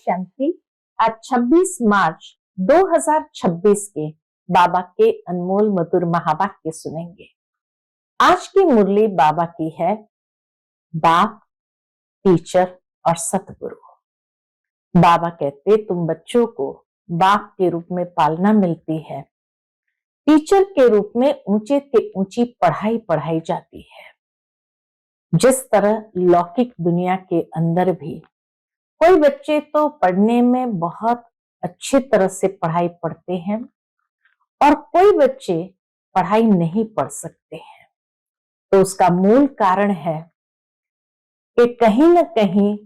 शांति। आज 26 मार्च 2026 के बाबा के अनमोल मधुर महावाक्य सुनेंगे। आज की मुरली बाबा की है, बाप, टीचर और सतगुरु। बाबा कहते तुम बच्चों को बाप के रूप में पालना मिलती है, टीचर के रूप में ऊंचे से ऊंची पढ़ाई पढ़ाई जाती है। जिस तरह लौकिक दुनिया के अंदर भी कोई बच्चे तो पढ़ने में बहुत अच्छी तरह से पढ़ाई पढ़ते हैं और कोई बच्चे पढ़ाई नहीं पढ़ सकते हैं, तो उसका मूल कारण है कि कहीं न कहीं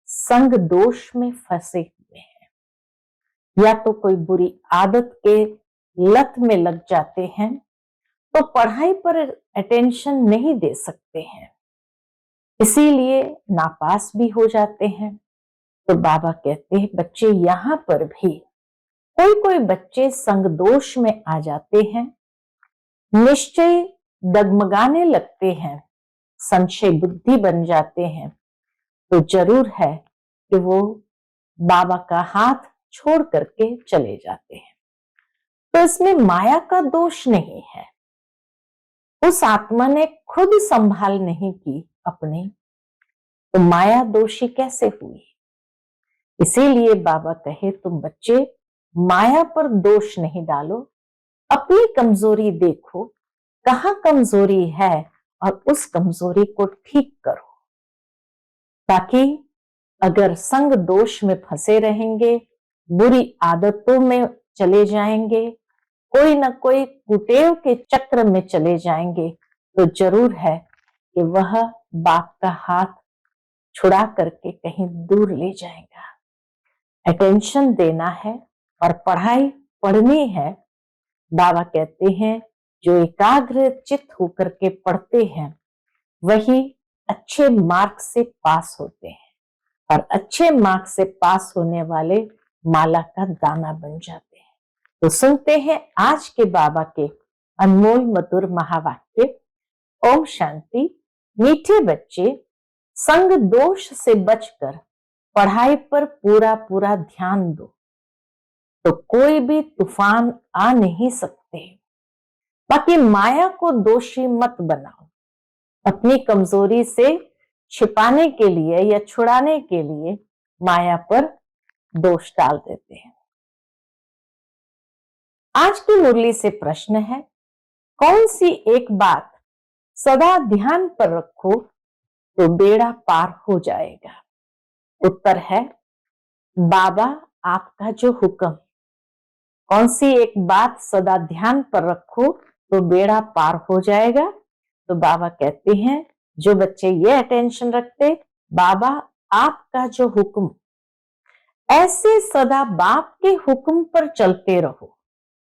संग दोष में फंसे हुए हैं, या तो कोई बुरी आदत के लत में लग जाते हैं तो पढ़ाई पर अटेंशन नहीं दे सकते हैं, इसीलिए नापास भी हो जाते हैं। तो बाबा कहते हैं बच्चे यहां पर भी कोई कोई बच्चे संग दोष में आ जाते हैं, निश्चय डगमगाने लगते हैं, संशय बुद्धि बन जाते हैं, तो जरूर है कि वो बाबा का हाथ छोड़ करके चले जाते हैं। तो इसमें माया का दोष नहीं है, उस आत्मा ने खुद संभाल नहीं की अपने, तो माया दोषी कैसे हुई। इसीलिए बाबा कहे तुम बच्चे माया पर दोष नहीं डालो, अपनी कमजोरी देखो, कहां कमजोरी है और उस कमजोरी को ठीक करो, ताकि अगर संग दोष में फंसे रहेंगे, बुरी आदतों में चले जाएंगे, कोई न कोई कुटेव के चक्र में चले जाएंगे, तो जरूर है कि वह बाप का हाथ छुड़ा करके कहीं दूर ले जाएगा। अटेंशन देना है और पढ़ाई पढ़नी है। बाबा कहते हैं जो एकाग्र चित्त होकर के पढ़ते हैं वही अच्छे मार्क से पास होते हैं, और अच्छे मार्क से पास होने वाले माला का दाना बन जाते हैं। तो सुनते हैं आज के बाबा के अनमोल मधुर महावाक्य। ओम शांति। मीठे बच्चे, संग दोष से बचकर पढ़ाई पर पूरा पूरा ध्यान दो, तो कोई भी तूफान आ नहीं सकते। बाकी माया को दोषी मत बनाओ, अपनी कमजोरी से छिपाने के लिए या छुड़ाने के लिए माया पर दोष डाल देते हैं। आज की मुरली से प्रश्न है, कौन सी एक बात सदा ध्यान पर रखो तो बेड़ा पार हो जाएगा। उत्तर है बाबा आपका जो हुक्म। कौन सी एक बात सदा ध्यान पर रखो तो बेड़ा पार हो जाएगा। तो बाबा कहते हैं जो बच्चे ये अटेंशन रखते, बाबा आपका जो हुक्म, ऐसे सदा बाप के हुक्म पर चलते रहो,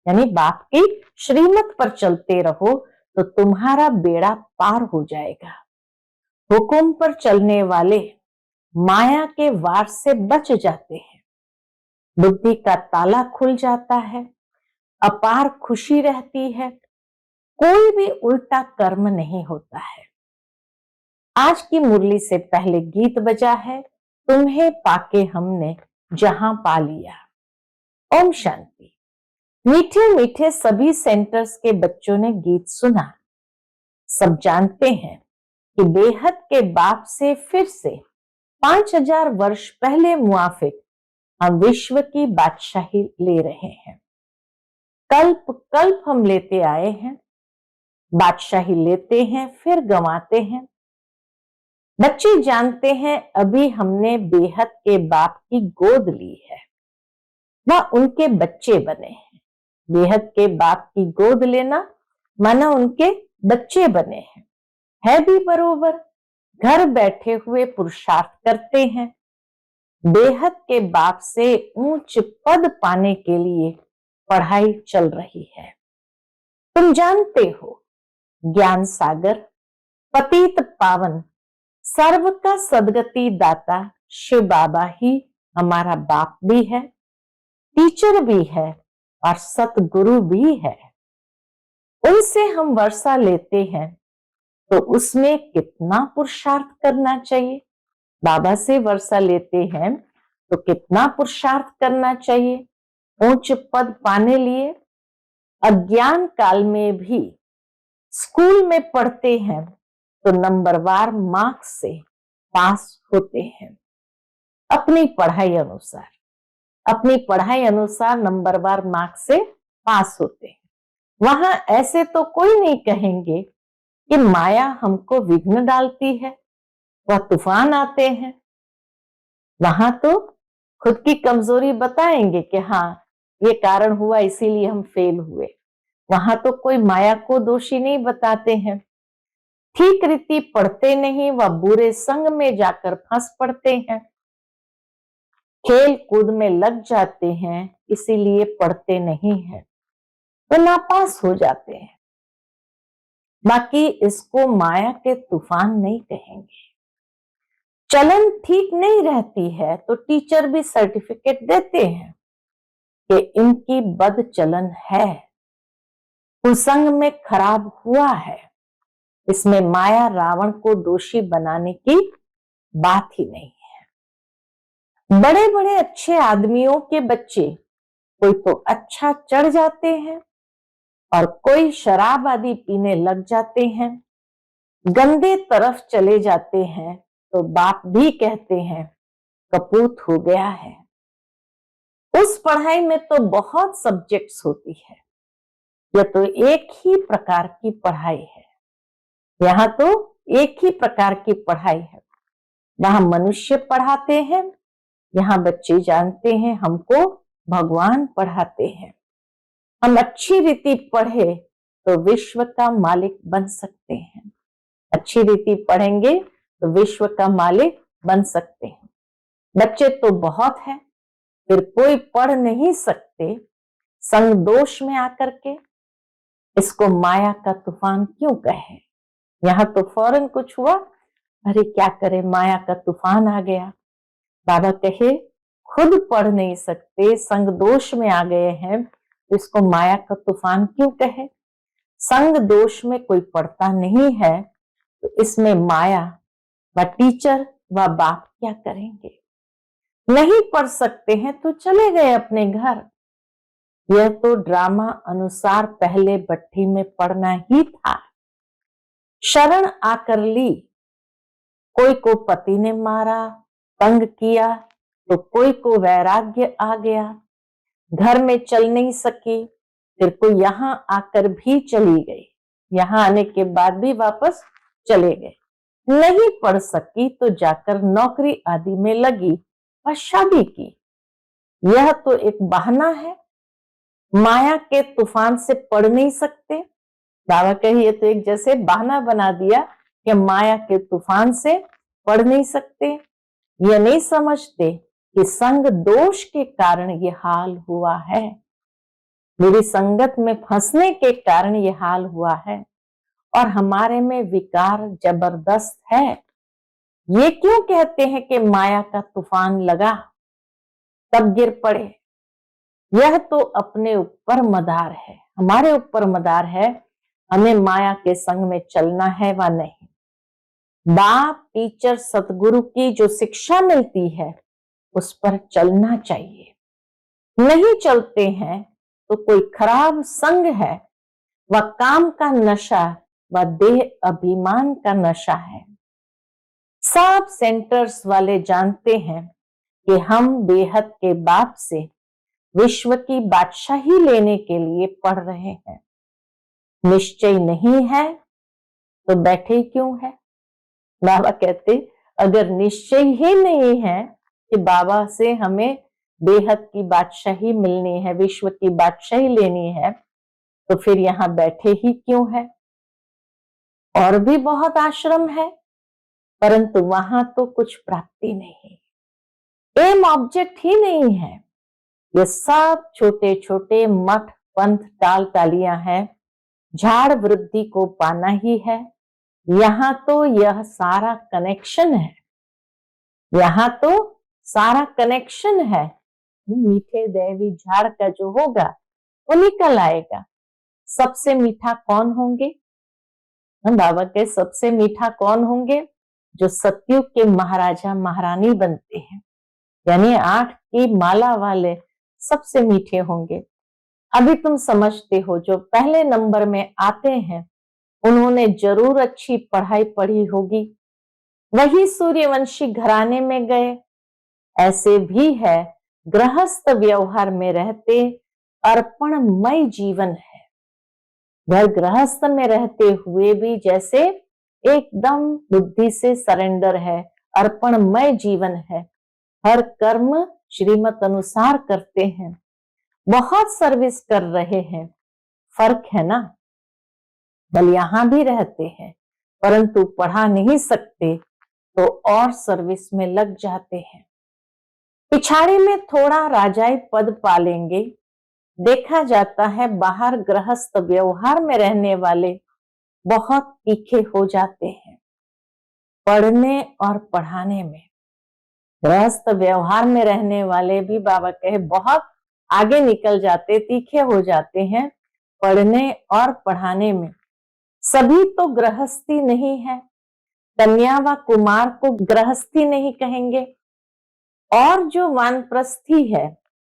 यानी बाप की श्रीमत पर चलते रहो, तो तुम्हारा बेड़ा पार हो जाएगा। हुक्म पर चलने वाले माया के वार से बच जाते हैं, बुद्धि का ताला खुल जाता है, अपार खुशी रहती है, कोई भी उल्टा कर्म नहीं होता है। आज की मुरली से पहले गीत बजा है, तुम्हें पाके हमने जहां पा लिया। ओम शांति। मीठे मीठे सभी सेंटर्स के बच्चों ने गीत सुना। सब जानते हैं कि बेहद के बाप से फिर से 5000 वर्ष पहले मुआफिक हम विश्व की बादशाही ले रहे हैं। कल्प कल्प हम लेते आए हैं, बादशाही लेते हैं फिर गंवाते हैं। बच्चे जानते हैं अभी हमने बेहद के बाप की गोद ली है, वह उनके बच्चे बने हैं। बेहद के बाप की गोद लेना माना उनके बच्चे बने हैं, है भी बरोबर। घर बैठे हुए पुरुषार्थ करते हैं, बेहद के बाप से ऊंच पद पाने के लिए पढ़ाई चल रही है। तुम जानते हो ज्ञान सागर, पतित पावन, सर्व का सदगति दाता शिव बाबा ही हमारा बाप भी है, टीचर भी है और सतगुरु भी है। उनसे हम वर्षा लेते हैं तो उसमें कितना पुरुषार्थ करना चाहिए। बाबा से वर्षा लेते हैं तो कितना पुरुषार्थ करना चाहिए उच्च पद पाने लिए। अज्ञान काल में भी स्कूल में पढ़ते हैं तो नंबरवार मार्क्स से पास होते हैं। अपनी पढ़ाई अनुसार नंबरवार मार्क्स से पास होते हैं। वहां ऐसे तो कोई नहीं कहेंगे कि माया हमको विघ्न डालती है, वह तूफान आते हैं। वहां तो खुद की कमजोरी बताएंगे कि हाँ ये कारण हुआ इसीलिए हम फेल हुए। वहां तो कोई माया को दोषी नहीं बताते हैं। ठीक रीति पढ़ते नहीं, वह बुरे संग में जाकर फंस पड़ते हैं। खेल कूद में लग जाते हैं इसीलिए पढ़ते नहीं हैं, तो नापास हो जाते हैं। बाकी इसको माया के तूफान नहीं कहेंगे। चलन ठीक नहीं रहती है तो टीचर भी सर्टिफिकेट देते हैं कि इनकी बद चलन है, कुसंग में खराब हुआ है। इसमें माया रावण को दोषी बनाने की बात ही नहीं है। बड़े बड़े अच्छे आदमियों के बच्चे कोई तो अच्छा चढ़ जाते हैं और कोई शराब आदि पीने लग जाते हैं, गंदे तरफ चले जाते हैं, तो बाप भी कहते हैं कपूत हो गया है। उस पढ़ाई में तो बहुत सब्जेक्ट्स होती है, यह तो एक ही प्रकार की पढ़ाई है। यहाँ तो एक ही प्रकार की पढ़ाई है। वहां मनुष्य पढ़ाते हैं, यहाँ बच्चे जानते हैं हमको भगवान पढ़ाते हैं। हम अच्छी रीति पढ़े तो विश्व का मालिक बन सकते हैं। अच्छी रीति पढ़ेंगे तो विश्व का मालिक बन सकते हैं। बच्चे तो बहुत है, फिर कोई पढ़ नहीं सकते संग दोष में आकर के। इसको माया का तूफान क्यों कहे? यहाँ तो फौरन कुछ हुआ, अरे क्या करे माया का तूफान आ गया। बाबा कहे खुद पढ़ नहीं सकते, संग दोष में आ गए हैं, तो इसको माया का तूफान क्यों कहे? संग दोष में कोई पढ़ता नहीं है तो इसमें माया व टीचर व बाप क्या करेंगे? नहीं पढ़ सकते हैं तो चले गए अपने घर। यह तो ड्रामा अनुसार पहले भट्ठी में पढ़ना ही था। शरण आकर ली, कोई को पति ने मारा, तंग किया, तो कोई को वैराग्य आ गया, घर में चल नहीं सकी, फिर कोई यहाँ आकर भी चली गई, यहाँ आने के बाद भी वापस चले गए। नहीं पढ़ सकी तो जाकर नौकरी आदि में लगी और शादी की। यह तो एक बहाना है। माया के तूफान से पढ़ नहीं सकते। बाबा कहिए तो एक जैसे बहाना बना दिया कि माया के तूफान से पढ़ नहीं सकते। यह नहीं समझते कि संग दोष के कारण ये हाल हुआ है, मेरी संगत में फंसने के कारण ये हाल हुआ है, और हमारे में विकार जबरदस्त है। ये क्यों कहते हैं कि माया का तूफान लगा तब गिर पड़े? यह तो अपने ऊपर मदार है, हमारे ऊपर मदार है, हमें माया के संग में चलना है व नहीं। बाप टीचर सतगुरु की जो शिक्षा मिलती है उस पर चलना चाहिए। नहीं चलते हैं तो कोई खराब संग है, व काम का नशा व देह अभिमान का नशा है। सब सेंटर्स वाले जानते हैं कि हम बेहद के बाप से विश्व की बादशाही लेने के लिए पढ़ रहे हैं। निश्चय नहीं है तो बैठे क्यों है? बाबा कहते अगर निश्चय ही नहीं है कि बाबा से हमें बेहद की बादशाही मिलनी है, विश्व की बादशाही लेनी है, तो फिर यहाँ बैठे ही क्यों है? और भी बहुत आश्रम है, परंतु वहां तो कुछ प्राप्ति नहीं, एम ऑब्जेक्ट ही नहीं है। ये सब छोटे छोटे मठ पंथ टाल टालियां हैं, झाड़ वृद्धि को पाना ही है। यहाँ तो यह सारा कनेक्शन है, यहाँ तो सारा कनेक्शन है। मीठे दैवी झाड़ का जो होगा वो निकल आएगा। सबसे मीठा कौन होंगे? बाबा के सबसे मीठा कौन होंगे? जो सतयुग के महाराजा महारानी बनते हैं, यानी 8 की माला वाले सबसे मीठे होंगे। अभी तुम समझते हो जो पहले नंबर में आते हैं उन्होंने जरूर अच्छी पढ़ाई पढ़ी होगी, वही सूर्यवंशी घराने में गए। ऐसे भी है गृहस्थ व्यवहार में रहते अर्पणमय जीवन है। घर गृहस्थ में रहते हुए भी जैसे एकदम बुद्धि से सरेंडर है, अर्पणमय जीवन है, हर कर्म श्रीमत अनुसार करते हैं, बहुत सर्विस कर रहे हैं। फर्क है ना। बल यहां भी रहते हैं परंतु पढ़ा नहीं सकते तो और सर्विस में लग जाते हैं। पिछाड़ी में थोड़ा राजाई पद पालेंगे। देखा जाता है बाहर गृहस्थ व्यवहार में रहने वाले बहुत तीखे हो जाते हैं पढ़ने और पढ़ाने में। गृहस्थ व्यवहार में रहने वाले भी बाबा कहे बहुत आगे निकल जाते, तीखे हो जाते हैं पढ़ने और पढ़ाने में। सभी तो गृहस्थी नहीं है, कन्या व कुमार को गृहस्थी नहीं कहेंगे। और जो वानप्रस्थी है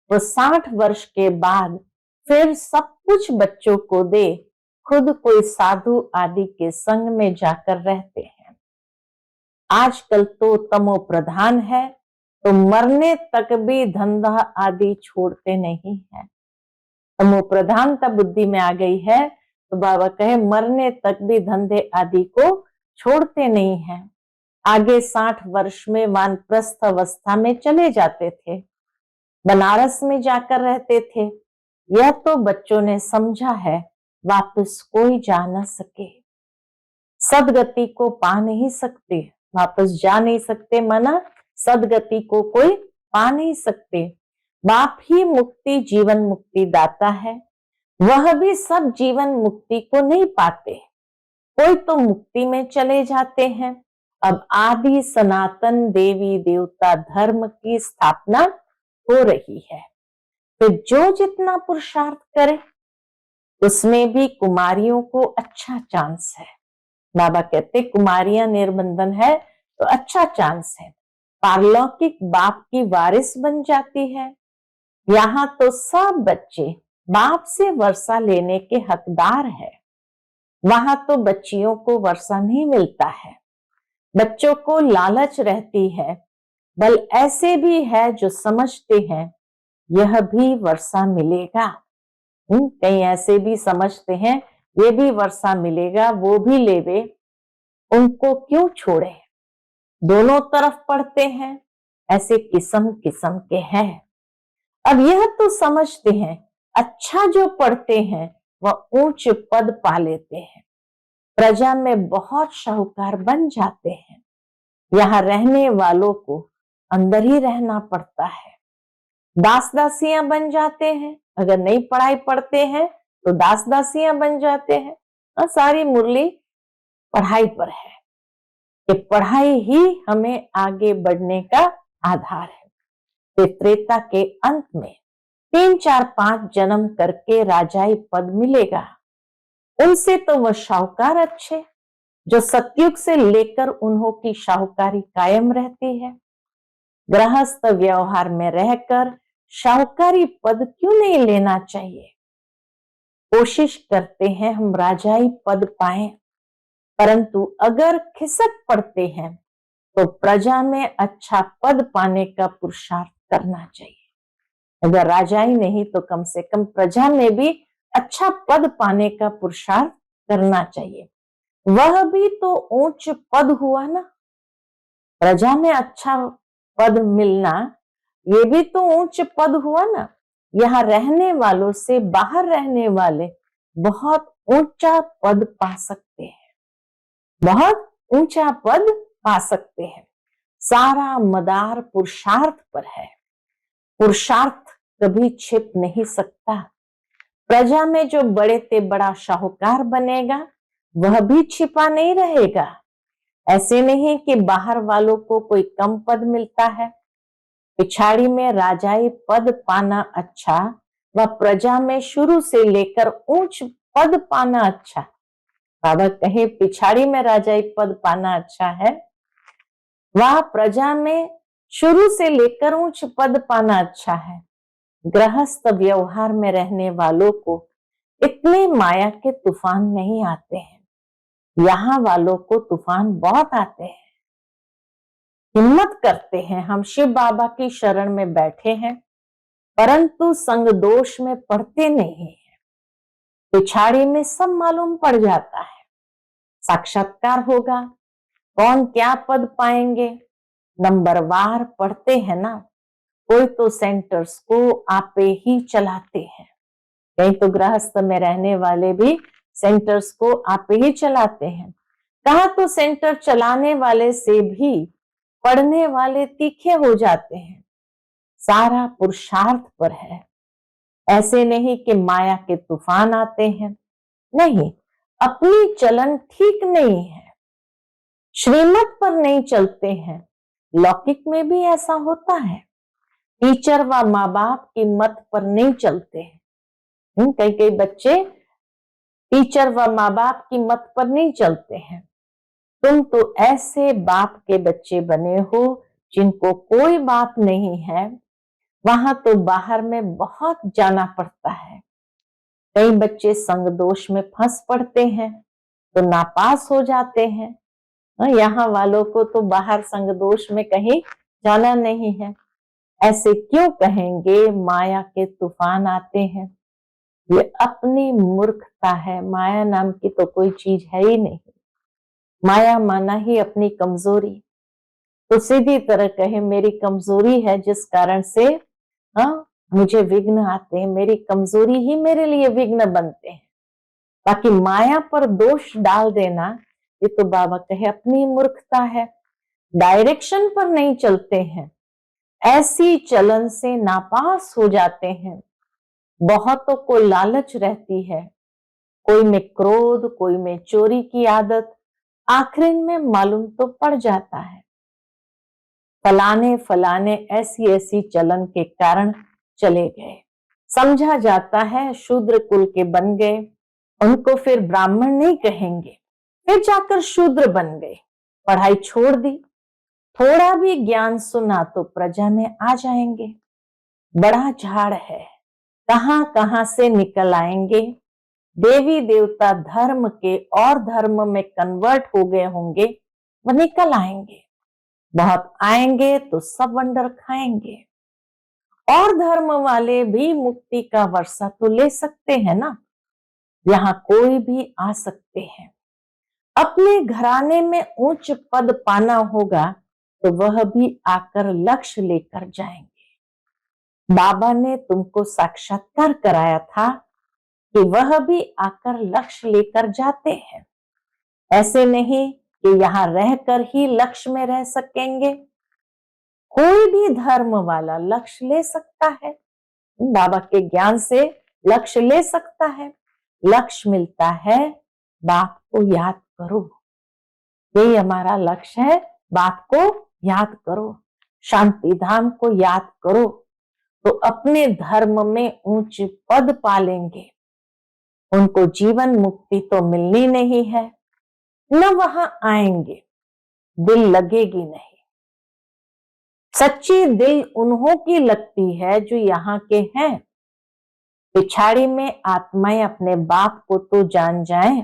वो 60 वर्ष के बाद फिर सब कुछ बच्चों को दे, खुद कोई साधु आदि के संग में जाकर रहते हैं। आजकल तो तमो प्रधान है तो मरने तक भी धंधा आदि छोड़ते नहीं है। तमो प्रधानता बुद्धि में आ गई है तो बाबा कहे मरने तक भी धंधे आदि को छोड़ते नहीं है। आगे 60 वर्ष में वानप्रस्थ अवस्था में चले जाते थे, बनारस में जाकर रहते थे। यह तो बच्चों ने समझा है, वापस कोई जा न सके, सदगति को पा नहीं सकते, वापस जा नहीं सकते, मना सदगति को कोई पा नहीं सकते। बाप ही मुक्ति जीवन मुक्ति दाता है, वह भी सब जीवन मुक्ति को नहीं पाते। कोई तो मुक्ति में चले जाते हैं। अब आदि सनातन देवी देवता धर्म की स्थापना हो रही है, तो जो जितना पुरुषार्थ करे उसमें भी कुमारियों को अच्छा चांस है। बाबा कहते कुमारियां निर्बंधन है तो अच्छा चांस है, पारलौकिक बाप की वारिस बन जाती है। यहाँ तो सब बच्चे बाप से वर्षा लेने के हकदार है, वहां तो बच्चियों को वर्षा नहीं मिलता है, बच्चों को लालच रहती है। बल ऐसे भी है जो समझते हैं यह भी वर्षा मिलेगा। कहीं ऐसे भी समझते हैं ये भी वर्षा मिलेगा, वो भी लेवे, उनको क्यों छोड़े। दोनों तरफ पढ़ते हैं, ऐसे किस्म किस्म के हैं। अब यह तो समझते हैं अच्छा जो पढ़ते हैं वह ऊंच पद पा लेते हैं, प्रजा में बहुत शाहूकार बन जाते हैं। यहाँ रहने वालों को अंदर ही रहना पड़ता है, दास दासियां बन जाते हैं। अगर नहीं पढ़ाई पढ़ते हैं तो दास दासियां बन जाते हैं। सारी मुरली पढ़ाई पर है कि पढ़ाई ही हमें आगे बढ़ने का आधार है। तो त्रेता के अंत में 3 4 5 जन्म करके राजाई पद मिलेगा। उनसे तो वह शाहूकार अच्छे जो सतयुग से लेकर उन्हों की शाहूकारी कायम रहती है। गृहस्थ व्यवहार में रहकर शाहूकारी पद क्यों नहीं लेना चाहिए। कोशिश करते हैं हम राजाई पद पाएं, परंतु अगर खिसक पड़ते हैं तो प्रजा में अच्छा पद पाने का पुरुषार्थ करना चाहिए। अगर राजाई नहीं तो कम से कम प्रजा में भी अच्छा पद पाने का पुरुषार्थ करना चाहिए। वह भी तो ऊंच पद हुआ ना, प्रजा में अच्छा पद मिलना ये भी तो ऊंच पद हुआ ना। यहाँ रहने वालों से बाहर रहने वाले बहुत ऊंचा पद पा सकते हैं, बहुत ऊंचा पद पा सकते हैं। सारा मदार पुरुषार्थ पर है, पुरुषार्थ कभी छिप नहीं सकता। प्रजा में जो बड़े ते बड़ा शाहूकार बनेगा वह भी छिपा नहीं रहेगा। ऐसे नहीं कि बाहर वालों को कोई कम पद मिलता है। पिछाड़ी में राजाई पद पाना अच्छा व प्रजा में शुरू से लेकर ऊंच पद पाना अच्छा। बाबा कहे पिछाड़ी में राजाई पद पाना अच्छा है, वह प्रजा में शुरू से लेकर उच्च पद पाना अच्छा है। गृहस्थ व्यवहार में रहने वालों को इतने माया के तूफान नहीं आते हैं। यहाँ वालों को तूफान बहुत आते हैं। हिम्मत करते हैं, हम शिव बाबा की शरण में बैठे हैं, परंतु संग दोष में पड़ते नहीं है। पिछाड़ी में सब मालूम पड़ जाता है। साक्षात्कार होगा, कौन क्या पद पाएंगे, नंबरवार पढ़ते हैं ना। कोई तो सेंटर्स को आपे ही चलाते हैं, कहीं तो गृहस्थ में रहने वाले भी सेंटर्स को आपे ही चलाते हैं। कहा तो सेंटर चलाने वाले से भी पढ़ने वाले तीखे हो जाते हैं। सारा पुरुषार्थ पर है। ऐसे नहीं कि माया के तूफान आते हैं, नहीं, अपनी चलन ठीक नहीं है, श्रीमत पर नहीं चलते हैं। लौकिक में भी ऐसा होता है। टीचर व माँ बाप की मत पर नहीं चलते हैं। कई कई बच्चे टीचर व माँ बाप की मत पर नहीं चलते हैं। तुम तो ऐसे बाप के बच्चे बने हो जिनको कोई बाप नहीं है। वहां तो बाहर में बहुत जाना पड़ता है। कई बच्चे संग दोष में फंस पड़ते हैं तो नापास हो जाते हैं। यहाँ वालों को तो बाहर संग दोष में कहीं जाना नहीं है। ऐसे क्यों कहेंगे माया के तूफान आते हैं? ये अपनी मूर्खता है। माया नाम की तो कोई चीज है ही नहीं। माया माना ही अपनी कमजोरी। तो सीधी तरह कहे मेरी कमजोरी है जिस कारण से मुझे विघ्न आते हैं, मेरी कमजोरी ही मेरे लिए विघ्न बनते हैं। बाकी माया पर दोष डाल देना, ये तो बाबा कहे अपनी मूर्खता है। डायरेक्शन पर नहीं चलते हैं, ऐसी चलन से नापास हो जाते हैं। बहुतों को लालच रहती है, कोई में क्रोध, कोई में चोरी की आदत, आखिर में मालूम तो पड़ जाता है। फलाने फलाने ऐसी ऐसी चलन के कारण चले गए, समझा जाता है शूद्र कुल के बन गए। उनको फिर ब्राह्मण नहीं कहेंगे, फिर जाकर शूद्र बन गए, पढ़ाई छोड़ दी। थोड़ा भी ज्ञान सुना तो प्रजा में आ जाएंगे। बड़ा झाड़ है, कहां कहां से निकल आएंगे। देवी देवता धर्म के और धर्म में कन्वर्ट हो गए होंगे, वो निकल आएंगे। बहुत आएंगे तो सब वंडर खाएंगे। और धर्म वाले भी मुक्ति का वर्षा तो ले सकते हैं ना। यहाँ कोई भी आ सकते हैं। अपने घराने में उच्च पद पाना होगा तो वह भी आकर लक्ष्य लेकर जाएंगे। बाबा ने तुमको साक्षात्कार कराया था कि वह भी आकर लक्ष्य लेकर जाते हैं। ऐसे नहीं कि यहाँ रहकर ही लक्ष्य में रह सकेंगे। कोई भी धर्म वाला लक्ष्य ले सकता है, बाबा के ज्ञान से लक्ष्य ले सकता है। लक्ष्य मिलता है, बाप को याद करो, यही हमारा लक्ष्य है। बाप को याद करो, शांति धाम को याद करो, तो अपने धर्म में ऊंच पद पालेंगे। उनको जीवन मुक्ति तो मिलनी नहीं है, न वहां आएंगे, दिल लगेगी नहीं। सच्ची दिल उन्हों की लगती है जो यहाँ के हैं। पिछाड़ी में आत्माएं अपने बाप को तो जान जाएं।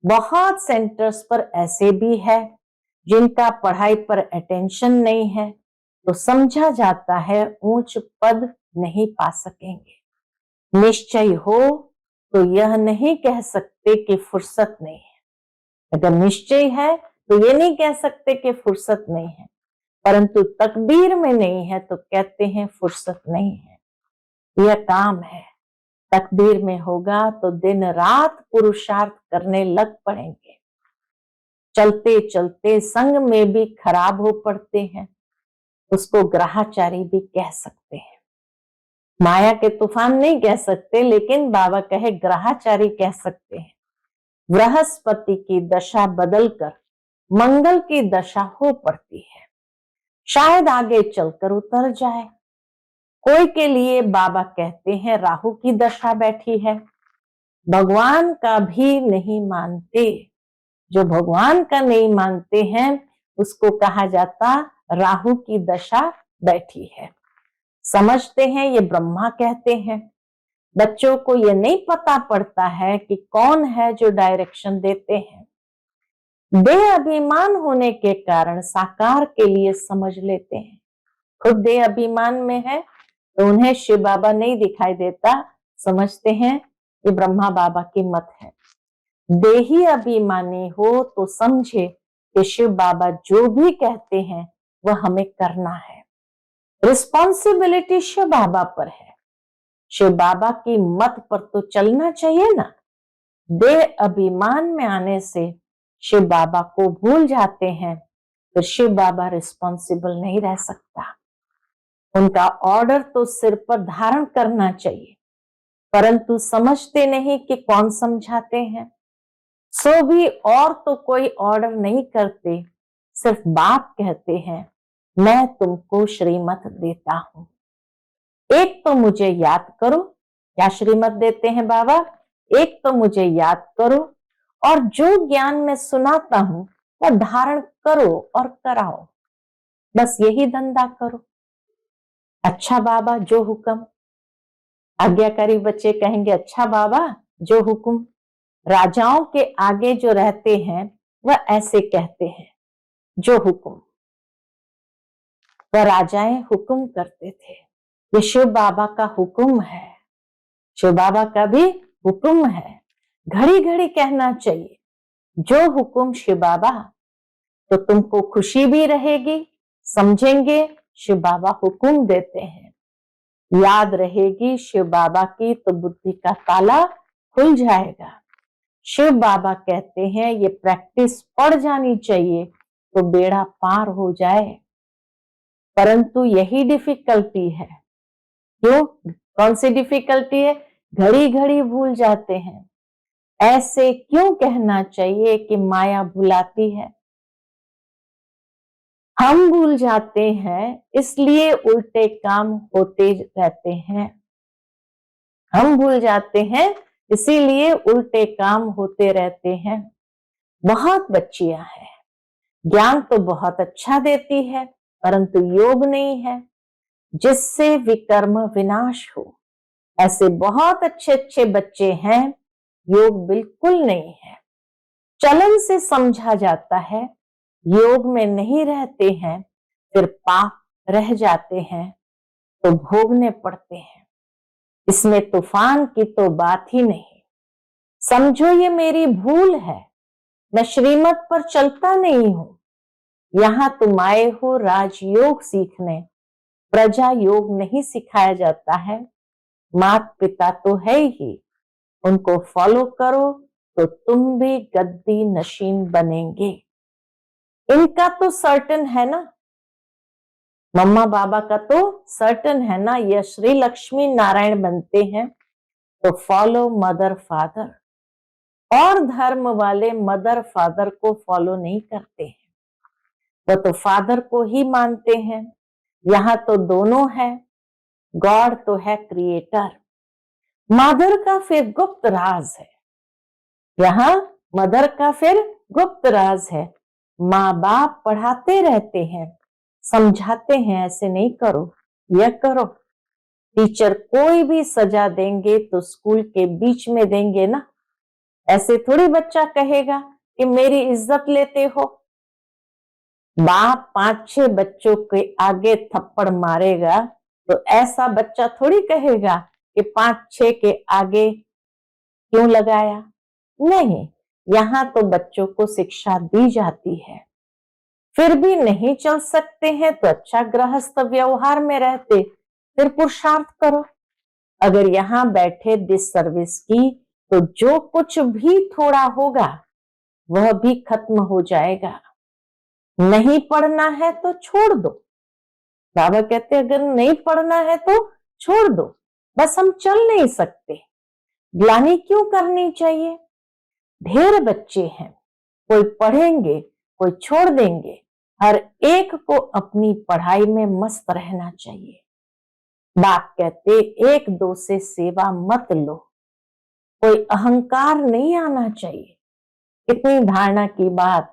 बहुत सेंटर्स पर ऐसे भी है जिनका पढ़ाई पर अटेंशन नहीं है, तो समझा जाता है ऊंच पद नहीं पा सकेंगे। निश्चय हो तो यह नहीं कह सकते कि फुर्सत नहीं है। अगर निश्चय है तो ये नहीं कह सकते कि फुर्सत नहीं है, परंतु तकदीर में नहीं है तो कहते हैं फुर्सत नहीं है। यह काम है, तकदीर में होगा तो दिन रात पुरुषार्थ करने लग पड़ेंगे। चलते चलते संग में भी खराब हो पड़ते हैं, उसको ग्रहाचारी भी कह सकते हैं। माया के तूफान नहीं कह सकते, लेकिन बाबा कहे ग्रहाचारी कह सकते हैं। बृहस्पति की दशा बदलकर मंगल की दशा हो पड़ती है, शायद आगे चलकर उतर जाए। कोई के लिए बाबा कहते हैं राहु की दशा बैठी है। भगवान का भी नहीं मानते, जो भगवान का नहीं मानते हैं उसको कहा जाता राहु की दशा बैठी है। समझते हैं ये ब्रह्मा कहते हैं। बच्चों को ये नहीं पता पड़ता है कि कौन है जो डायरेक्शन देते हैं। देह अभिमान होने के कारण साकार के लिए समझ लेते हैं। खुद देह अभिमान में है तो उन्हें शिव बाबा नहीं दिखाई देता, समझते हैं ये ब्रह्मा बाबा की मत है। देही अभिमानी हो तो समझे कि शिव बाबा जो भी कहते हैं वह हमें करना है। रिस्पॉन्सिबिलिटी शिव बाबा पर है, शिव बाबा की मत पर तो चलना चाहिए ना। देह अभिमान में आने से शिव बाबा को भूल जाते हैं, तो शिव बाबा रिस्पॉन्सिबल नहीं रह सकता। उनका ऑर्डर तो सिर पर धारण करना चाहिए, परंतु समझते नहीं कि कौन समझाते हैं। सो भी और तो कोई ऑर्डर नहीं करते, सिर्फ बाप कहते हैं मैं तुमको श्रीमत देता हूं। एक तो मुझे याद करो। क्या श्रीमत देते हैं बाबा? एक तो मुझे याद करो और जो ज्ञान मैं सुनाता हूं वह धारण करो और कराओ। बस यही धंधा करो। अच्छा बाबा जो हुक्म। आज्ञाकारी बच्चे कहेंगे अच्छा बाबा जो हुक्म। राजाओं के आगे जो रहते हैं वह ऐसे कहते हैं जो हुक्म। वह राजाएं हुक्म करते थे, ये शिव बाबा का हुक्म है। शिव बाबा का भी हुक्म है। घड़ी घड़ी कहना चाहिए जो हुक्म शिव बाबा, तो तुमको खुशी भी रहेगी। समझेंगे शिव बाबा हुक्म देते हैं, याद रहेगी शिव बाबा की तो बुद्धि का ताला खुल जाएगा। शिव बाबा कहते हैं ये प्रैक्टिस पड़ जानी चाहिए तो बेड़ा पार हो जाए। परंतु यही डिफिकल्टी है। क्यों? कौन सी डिफिकल्टी है? घड़ी घड़ी भूल जाते हैं। ऐसे क्यों कहना चाहिए कि माया भुलाती है? हम भूल जाते हैं इसलिए उल्टे काम होते रहते हैं। हम भूल जाते हैं इसीलिए उल्टे काम होते रहते हैं। बहुत बच्चियां हैं, ज्ञान तो बहुत अच्छा देती है परंतु योग नहीं है, जिससे विकर्म विनाश हो। ऐसे बहुत अच्छे अच्छे बच्चे हैं, योग बिल्कुल नहीं है। चलन से समझा जाता है, योग में नहीं रहते हैं, फिर पाप रह जाते हैं तो भोगने पड़ते हैं। इसमें तूफान की तो बात ही नहीं। समझो ये मेरी भूल है, मैं श्रीमत पर चलता नहीं हूं। यहां तुम आए हो राजयोग सीखने, प्रजा योग नहीं सिखाया जाता है। माता पिता तो है ही, उनको फॉलो करो तो तुम भी गद्दी नशीन बनेंगे। इनका तो सर्टन है ना, मम्मा बाबा का तो सर्टन है ना, यह श्री लक्ष्मी नारायण बनते हैं तो फॉलो मदर फादर। और धर्म वाले मदर फादर को फॉलो नहीं करते हैं, वो तो फादर को ही मानते हैं। यहां तो दोनों है, गॉड तो है क्रिएटर, मदर का फिर गुप्त राज है। यहाँ मदर का फिर गुप्त राज है। माँ बाप पढ़ाते रहते हैं, समझाते हैं ऐसे नहीं करो, यह करो। टीचर कोई भी सजा देंगे तो स्कूल के बीच में देंगे ना, ऐसे थोड़ी बच्चा कहेगा कि मेरी इज्जत लेते हो। बाप 5-6 बच्चों के आगे थप्पड़ मारेगा तो ऐसा बच्चा थोड़ी कहेगा कि 5-6 के आगे क्यों लगाया। नहीं, यहाँ तो बच्चों को शिक्षा दी जाती है। फिर भी नहीं चल सकते हैं तो अच्छा गृहस्थ व्यवहार में रहते, फिर पुरुषार्थ करो। अगर यहाँ बैठे डिससर्विस की तो जो कुछ भी थोड़ा होगा वह भी खत्म हो जाएगा। नहीं पढ़ना है तो छोड़ दो। बाबा कहते अगर नहीं पढ़ना है तो छोड़ दो, बस हम चल नहीं सकते, ग्लानि क्यों करनी चाहिए। ढेर बच्चे हैं, कोई पढ़ेंगे कोई छोड़ देंगे, हर एक को अपनी पढ़ाई में मस्त रहना चाहिए। बाप कहते एक दो से सेवा मत लो, कोई अहंकार नहीं आना चाहिए। कितनी धारणा की बात।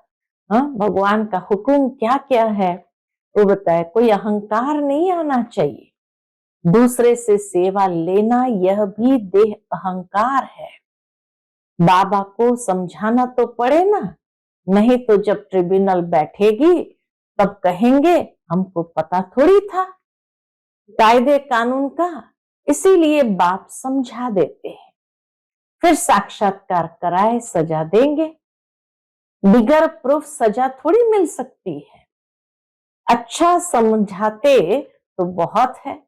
हाँ, भगवान का हुक्म क्या क्या है, वो बताए कोई अहंकार नहीं आना चाहिए, दूसरे से सेवा लेना यह भी देह अहंकार है। बाबा को समझाना तो पड़े ना, नहीं तो जब ट्रिब्यूनल बैठेगी तब कहेंगे हमको पता थोड़ी था कायदे कानून का, इसीलिए बाप समझा देते हैं। फिर साक्षात्कार कराए सजा देंगे, बिगर प्रूफ सजा थोड़ी मिल सकती है। अच्छा समझाते तो बहुत है,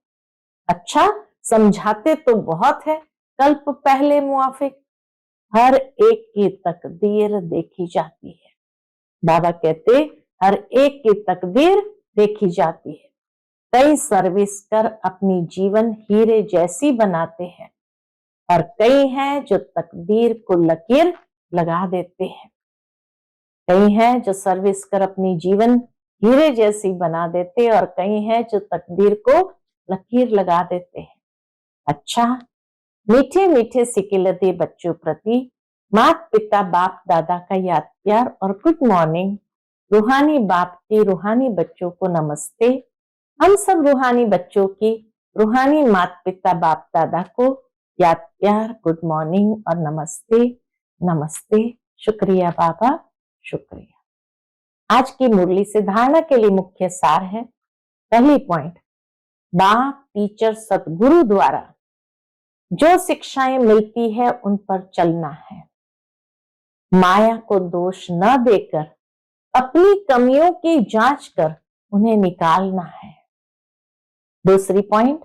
अच्छा समझाते तो बहुत है, कल्प पहले मुआफिक हर एक की तकदीर देखी जाती है। बाबा कहते हर एक की तकदीर देखी जाती है। कई सर्विस कर अपनी जीवन हीरे जैसी बनाते हैं और कई हैं जो तकदीर को लकीर लगा देते हैं। कई हैं जो सर्विस कर अपनी जीवन हीरे जैसी बना देते और कई हैं जो तकदीर को लकीर लगा देते हैं। अच्छा, मीठे मीठे सिकिलते बच्चों प्रति माता पिता बाप दादा का याद प्यार और गुड मॉर्निंग। रूहानी बाप के रूहानी बच्चों को नमस्ते। हम सब रूहानी बच्चों की रूहानी माता पिता बाप दादा को याद प्यार गुड मॉर्निंग और नमस्ते नमस्ते। शुक्रिया बाबा, शुक्रिया। आज की मुरली से धारणा के लिए मुख्य सार है। पहली पॉइंट, बाप टीचर सतगुरु द्वारा जो शिक्षाएं मिलती है उन पर चलना है, माया को दोष न देकर अपनी कमियों की जांच कर उन्हें निकालना है। दूसरी पॉइंट,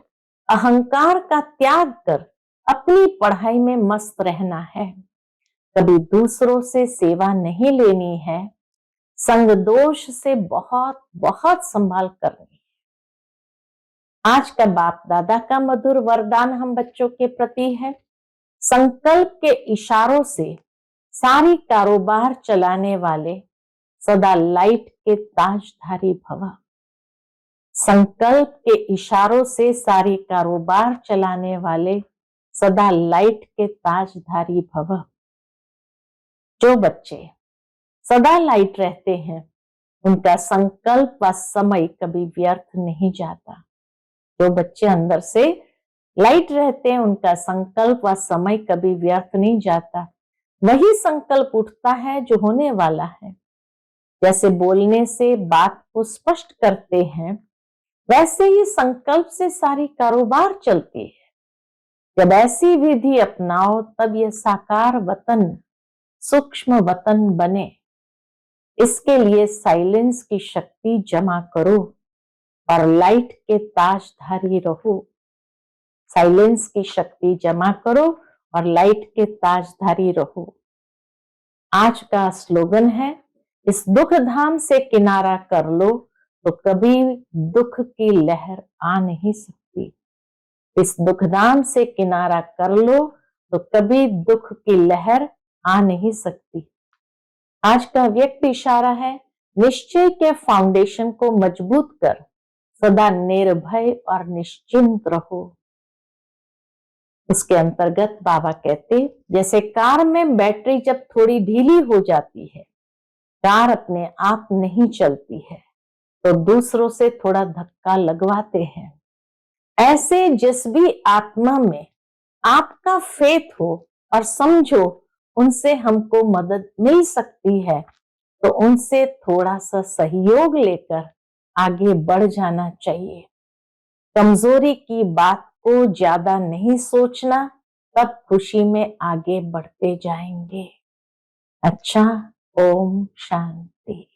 अहंकार का त्याग कर अपनी पढ़ाई में मस्त रहना है, कभी दूसरों से सेवा नहीं लेनी है, संग दोष से बहुत बहुत संभाल करनी है। आज का बाप दादा का मधुर वरदान हम बच्चों के प्रति है, संकल्प के इशारों से सारी कारोबार चलाने वाले सदा लाइट के ताजधारी भव। संकल्प के इशारों से सारी कारोबार चलाने वाले सदा लाइट के ताजधारी भव। जो बच्चे सदा लाइट रहते हैं उनका संकल्प व समय कभी व्यर्थ नहीं जाता। जो बच्चे अंदर से लाइट रहते हैं उनका संकल्प व समय कभी व्यर्थ नहीं जाता। वही संकल्प उठता है जो होने वाला है। जैसे बोलने से बात को स्पष्ट करते हैं, वैसे ही संकल्प से सारी कारोबार चलती है। जब ऐसी विधि अपनाओ तब यह साकार वतन सूक्ष्म वतन बने। इसके लिए साइलेंस की शक्ति जमा करो और लाइट के ताजधारी रहो। साइलेंस की शक्ति जमा करो और लाइट के ताजधारी रहो। आज का स्लोगन है, इस दुख धाम से किनारा कर लो तो कभी दुख की लहर आ नहीं सकती। इस दुख धाम से किनारा कर लो तो कभी दुख की लहर आ नहीं सकती। आज का व्यक्त इशारा है, निश्चय के फाउंडेशन को मजबूत कर सदा निर्भय और निश्चिंत रहो। उसके अंतर्गत बाबा कहते, जैसे कार में बैटरी जब थोड़ी ढीली हो जाती है, कार अपने आप नहीं चलती है तो दूसरों से थोड़ा धक्का लगवाते हैं। ऐसे जिस भी आत्मा में आपका फेथ हो और समझो उनसे हमको मदद मिल सकती है तो उनसे थोड़ा सा सहयोग लेकर आगे बढ़ जाना चाहिए। कमजोरी की बात को ज्यादा नहीं सोचना, तब खुशी में आगे बढ़ते जाएंगे। अच्छा, ओम शांति।